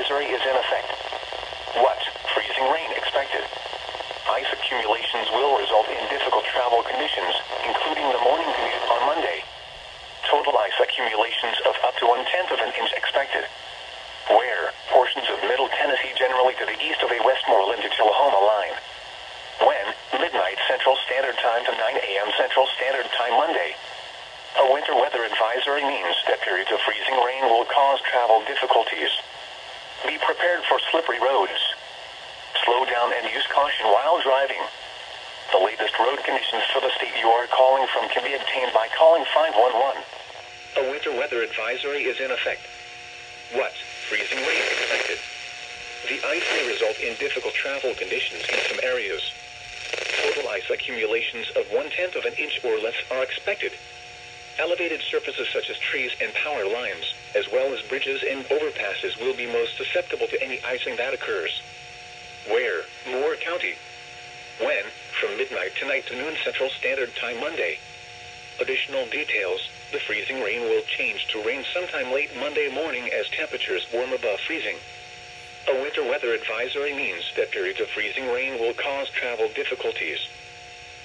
advisory is in effect. What? Freezing rain expected. Ice accumulations will result in difficult travel conditions, including the morning commute on Monday. Total ice accumulations of up to 1/10 of an inch expected. Where? Portions of Middle Tennessee generally to the east of a Westmoreland to Tullahoma line. When? Midnight Central Standard Time to 9 a.m. Central Standard Time Monday. A winter weather advisory means that periods of freezing rain will cause travel difficulties. Be prepared for slippery roads. Slow down and use caution while driving. The latest road conditions for the state you are calling from can be obtained by calling 511. A winter weather advisory is in effect. What? Freezing rain expected. The ice may result in difficult travel conditions in some areas. Total ice accumulations of 1/10 of an inch or less are expected. Elevated surfaces such as trees and power lines, as well as bridges and overpasses, will be most susceptible to any icing that occurs. Where? Moore County. When? From midnight tonight to noon Central Standard Time Monday. Additional details: the freezing rain will change to rain sometime late Monday morning as temperatures warm above freezing. A winter weather advisory means that periods of freezing rain will cause travel difficulties.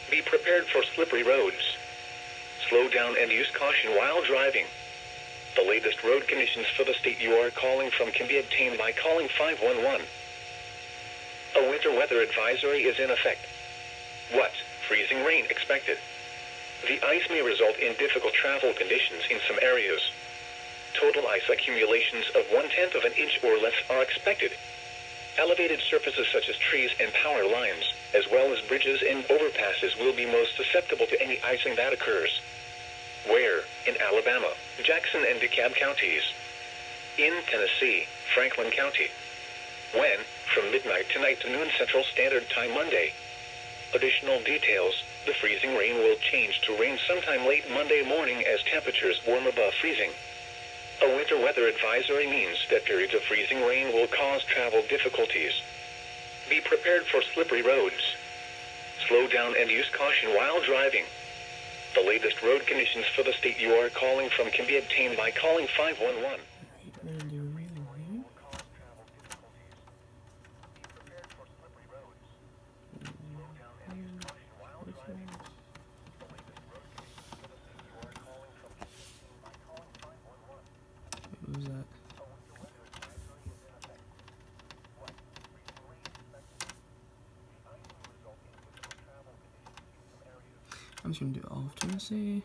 Be prepared for slippery roads. Slow down and use caution while driving. The latest road conditions for the state you are calling from can be obtained by calling 511. A winter weather advisory is in effect. What? Freezing rain expected. The ice may result in difficult travel conditions in some areas. Total ice accumulations of 1/10 of an inch or less are expected. Elevated surfaces such as trees and power lines, as well as bridges and overpasses, will be most susceptible to any icing that occurs. Where? In Alabama, Jackson and DeKalb counties. In Tennessee, Franklin County. When? From midnight tonight to noon Central Standard Time Monday. Additional details: the freezing rain will change to rain sometime late Monday morning as temperatures warm above freezing. A winter weather advisory means that periods of freezing rain will cause travel difficulties. Be prepared for slippery roads. Slow down and use caution while driving. The latest road conditions for the state you are calling from can be obtained by calling 511. What was that? I'm just gonna do all of Tennessee.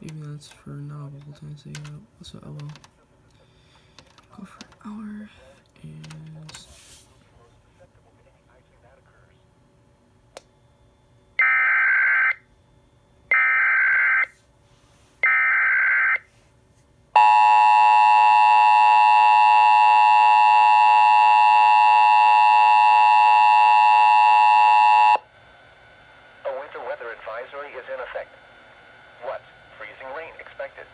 Even that's for not all of Tennessee. So I will go for an hour is advisory is in effect. What? Freezing rain expected.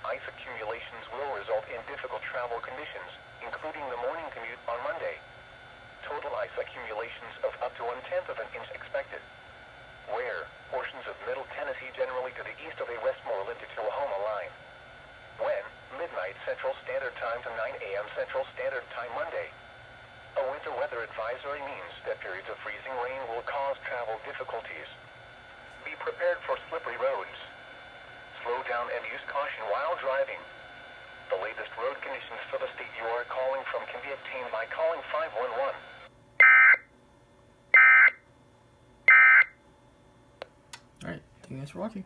Ice accumulations will result in difficult travel conditions, including the morning commute on Monday. Total ice accumulations of up to 1/10 of an inch expected. Where? Portions of Middle Tennessee generally to the east of a Westmoreland to Tullahoma line. When? Midnight Central Standard Time to 9 a.m. Central Standard Time Monday. A winter weather advisory means that periods of freezing rain will cause travel difficulties. Be prepared for slippery roads. Slow down and use caution while driving. The latest road conditions for the state you are calling from can be obtained by calling 511. alright, thank you guys for watching.